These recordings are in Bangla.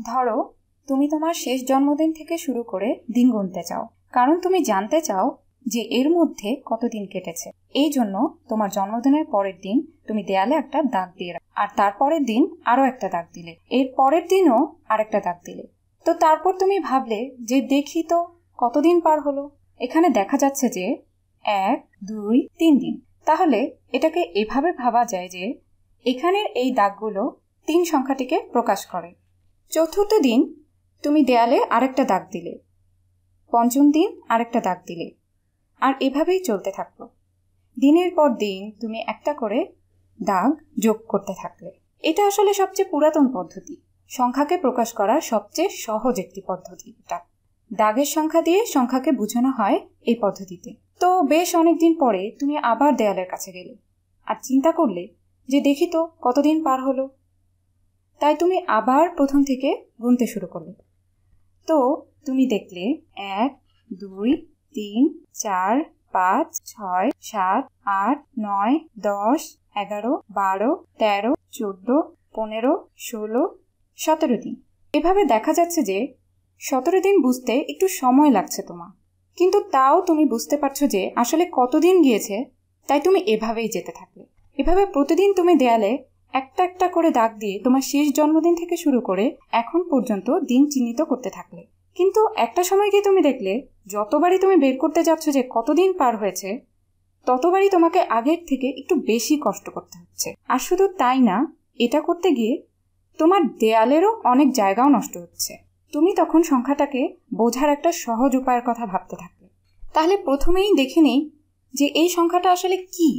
ধরো তুমি তোমার শেষ জন্মদিন থেকে শুরু করে দিন গুনতে চাও, কারণ তুমি জানতে চাও যে এর মধ্যে কতদিন কেটেছে। এই জন্য তোমার জন্মদিনের পরের দিন তুমি দেয়ালে একটা দাগ দিয়ে আর তারপরের দিন আরো একটা দাগ দিলে, এর পরের দিনও আরেকটা দাগ দিলে। তো তারপর তুমি ভাবলে যে দেখি তো কতদিন পার হলো। এখানে দেখা যাচ্ছে যে 1, 2, 3 দিন। তাহলে এটাকে এভাবে ভাবা যায় যে এখানের এই দাগগুলো 3 সংখ্যাটিকে প্রকাশ করে। চতুর্থ দিন তুমি দেয়ালে আরেকটা দাগ দিলে, পঞ্চম দিন আরেকটা দাগ দিলে, আর এভাবেই চলতে থাকলো। দিনের পর দিন তুমি একটা করে দাগ যোগ করতে থাকলে। এটা আসলে সবচেয়ে পুরাতন পদ্ধতি, সংখ্যাকে প্রকাশ করার সবচেয়ে সহজ একটি পদ্ধতি। এটা দাগের সংখ্যা দিয়ে সংখ্যাকে বোঝানো হয় এই পদ্ধতিতে। তো বেশ অনেকদিন পরে তুমি আবার দেয়ালের কাছে গেলে আর চিন্তা করলে যে দেখি তো কতদিন পার হলো। তাই তুমি আবার প্রথম থেকে গুনতে শুরু করলে। তো তুমি দেখলে 1, 2, 3, 4, 5, 6, 7, 8, 9, 10, 11, 12, 13, 14, 15, 16, 17 দিন। এভাবে দেখা যাচ্ছে যে 17 দিন বুঝতে একটু সময় লাগছে তোমার, কিন্তু তাও তুমি বুঝতে পারছো যে আসলে কতদিন গিয়েছে। তাই তুমি এভাবেই যেতে থাকলে। এভাবে প্রতিদিন তুমি দেয়ালে একটা একটা করে দাগ দিয়ে তোমার শেষ জন্মদিন থেকে শুরু করে এখন পর্যন্ত দিন চিহ্নিত করতে থাকলে। কিন্তু একটা সময় গিয়ে তুমি দেখলে যতবারই তুমি বের করতে যাচ্ছ যে কতদিন পার হয়েছে, ততবারই তোমাকে আগের থেকে একটু বেশি কষ্ট করতে হচ্ছে। আর শুধু তাই না, এটা করতে গিয়ে তোমার দেয়ালেরও অনেক জায়গাও নষ্ট হচ্ছে। তুমি তখন সংখ্যাটাকে বোঝার একটা সহজ উপায়ের কথা ভাবতে থাকলে। তাহলে প্রথমেই দেখে নেই যে এই সংখ্যাটা আসলে কি।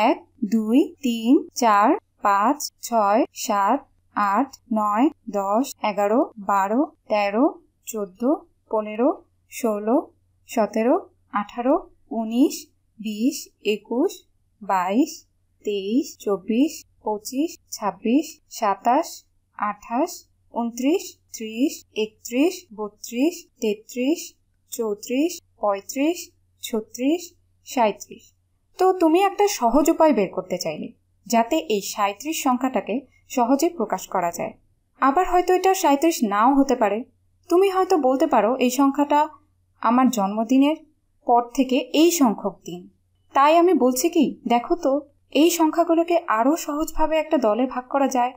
1, 2, 3, 4, 5, 6, 7, 8, 9, 10, 11, 12, 13, 14, 15, 16, 17, 18, 19, 20, 21, 22, 23, 24, 25, 26, 27, 28, 29, 30, 31, 32, 33, 34, 35, 36, 37। তো তুমি একটা সহজ উপায় বের করতে চাইলে যাতে এই 37 সংখ্যাটাকে সহজে প্রকাশ করা যায়। আবার হয়তো এটা 37 নাও হতে পারে। তুমি হয়তো বলতে পারো এই সংখ্যাটা আমার জন্মদিনের পর থেকে এই সংখ্যক দিন। তাই আমি বলছি কি, দেখো তো এই সংখ্যাগুলোকে আরো সহজভাবে একটা দলে ভাগ করা যায়,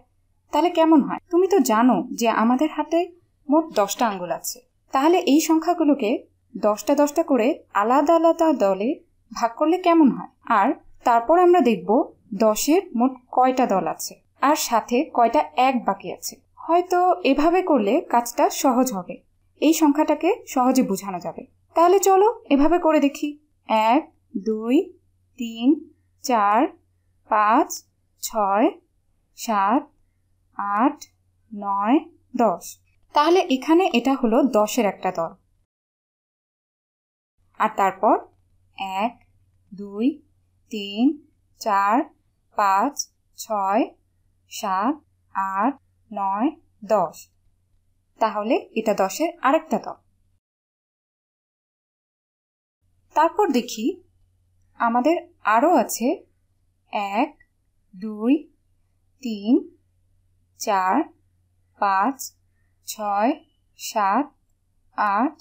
তাহলে কেমন হয়? তুমি তো জানো যে আমাদের হাতে মোট 10টা আঙ্গুল আছে। তাহলে এই সংখ্যাগুলোকে 10টা 10টা করে আলাদা আলাদা দলে ভাগ করলে কেমন হয়? আর তারপর আমরা দেখব 10-এর মোট কয়টা দল আছে আর সাথে কয়টা এক বাকি আছে। হয়তো এভাবে করলে কাজটা সহজ হবে, এই সংখ্যাটাকে সহজে বোঝানো যাবে। তাহলে চলো এভাবে করে দেখি। 1, 2, 3, 4, 5, 6, 7, 8, 9, 10। তাহলে এখানে এটা হলো 10-এর একটা দল। আর তারপর 1, 2, 3, 4, 5, 6, 7, 8, 9, 10। তাহলে এটা 10-এর আরেকটা দল। তারপর দেখি আমাদের আরো আছে 1, 2, 3, 4, 5, 6, 7, 8,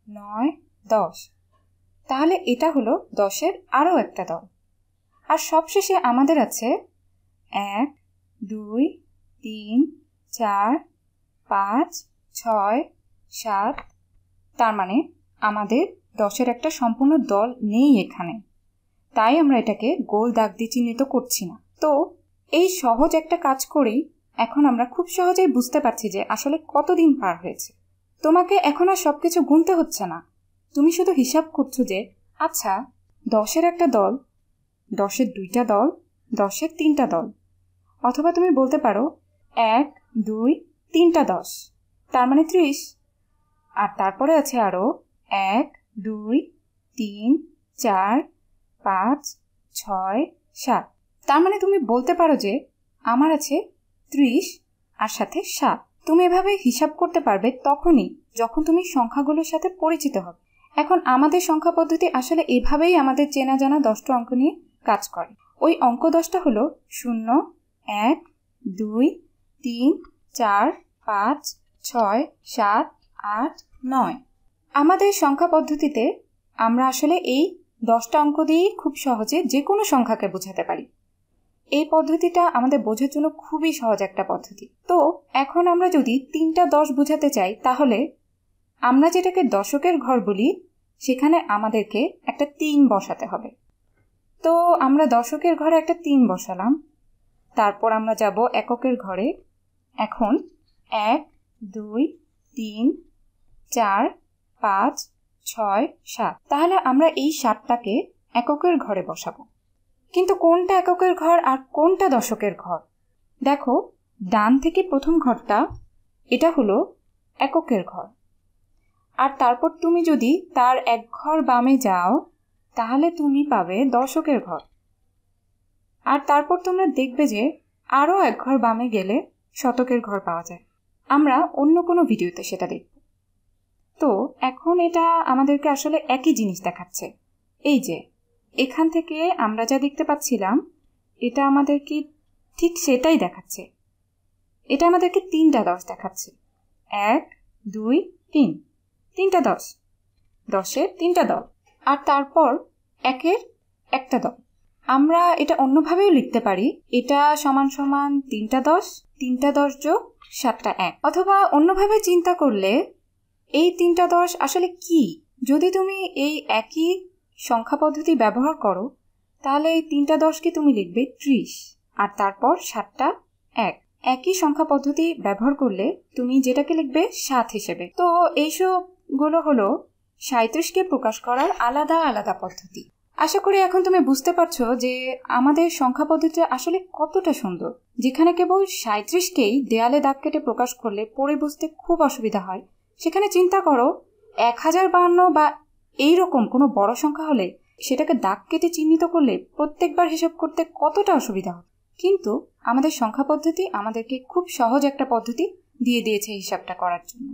9, 10। তাহলে এটা হলো 10-এর আরো একটা দল। আর সবশেষে আমাদের আছে 1, 2, 3, 4, 5, 6, 7। তার মানে আমাদের 10-এর একটা সম্পূর্ণ দল নেই এখানে। তাই আমরা এটাকে গোল দাগ দিয়ে চিহ্নিত করছি না। তো এই সহজ একটা কাজ করেই এখন আমরা খুব সহজেই বুঝতে পারছি যে আসলে কতদিন পার হয়েছে। তোমাকে এখন আর সবকিছু গুনতে হচ্ছে না, তুমি শুধু হিসাব করছো যে আচ্ছা 10-এর একটা দল, 10-এর 2টা দল, 10-এর 3টা দল। অথবা তুমি বলতে পারো 1, 2, 3টা 10, তার মানে 30। আর তারপরে আছে আরো 1, 2, 3, 4, 5, 6, 7। তার মানে তুমি বলতে পারো যে আমার আছে 30 আর সাথে 7। তুমি এভাবে হিসাব করতে পারবে তখনই যখন তুমি সংখ্যাগুলোর সাথে পরিচিত হবে। এখন আমাদের সংখ্যা পদ্ধতি আসলে এভাবেই আমাদের চেনা জানা 10টা অঙ্ক নিয়ে কাজ করে। ওই অঙ্ক 10টা হলো 0, 1, 2, 3, 4, 5, 6, 7, 8, 9। আমাদের সংখ্যা পদ্ধতিতে আমরা আসলে এই 10টা অঙ্ক দিয়েই খুব সহজে যে কোনো সংখ্যাকে বোঝাতে পারি। এই পদ্ধতিটা আমাদের বোঝার জন্য খুবই সহজ একটা পদ্ধতি। তো এখন আমরা যদি 3টা 10 বোঝাতে চাই, তাহলে আমরা যেটাকে দশকের ঘর বলি সেখানে আমাদেরকে একটা 3 বসাতে হবে। তো আমরা দশকের ঘরে একটা 3 বসালাম। তারপর আমরা যাব এককের ঘরে। এখন 1, 2, 3, 4, 5, 6, 7। তাহলে আমরা এই 7টাকে এককের ঘরে বসাবো। কিন্তু কোনটা এককের ঘর আর কোনটা দশকের ঘর? দেখো, ডান থেকে প্রথম ঘরটা, এটা হলো এককের ঘর। আর তারপর তুমি যদি তার এক ঘর বামে যাও, তাহলে তুমি পাবে দশকের ঘর। আর তারপর তোমরা দেখবে যে আরও এক ঘর বামে গেলে শতকের ঘর পাওয়া যায়। আমরা অন্য কোনো ভিডিওতে সেটা দেখব। তো এখন এটা আমাদেরকে আসলে একই জিনিস দেখাচ্ছে। এই যে এখান থেকে আমরা যা দেখতে পাচ্ছিলাম, এটা আমাদেরকে ঠিক সেটাই দেখাচ্ছে। এটা আমাদেরকে 3টা 10 দেখাচ্ছে। 1, 2, 3, 3টা 10, 10-এর 3টা দল, আর তারপর 1-এর একটা দল। আমরা এটা অন্যভাবেও লিখতে পারি, এটা সমান সমান 3টা 10, 3টা 10 যোগ 7টা 1। অথবা অন্যভাবে চিন্তা করলে এই 3টা 10 আসলে কি? যদি তুমি এই একই সংখ্যা পদ্ধতি ব্যবহার করো, তাহলে এই 3টা 10কে তুমি লিখবে 30, আর তারপর 7টা 1। একই সংখ্যা পদ্ধতি ব্যবহার করলে তুমি যেটাকে লিখবে 7 হিসেবে। তো এইসবগুলো হলো 37কে প্রকাশ করার আলাদা আলাদা পদ্ধতি। আশা করি এখন তুমি বুঝতে পারছো যে আমাদের সংখ্যা পদ্ধতি আসলে কতটা সুন্দর। যেখানে কেবল 37কেই দেয়ালে দাগ কেটে প্রকাশ করলে পড়ে বুঝতে খুব অসুবিধা হয়, সেখানে চিন্তা করো 1052 বা এইরকম কোনো বড় সংখ্যা হলে সেটাকে দাগ কেটে চিহ্নিত করলে প্রত্যেকবার হিসাব করতে কতটা অসুবিধা হয়। কিন্তু আমাদের সংখ্যা পদ্ধতি আমাদেরকে খুব সহজ একটা পদ্ধতি দিয়ে দিয়েছে হিসাবটা করার জন্য।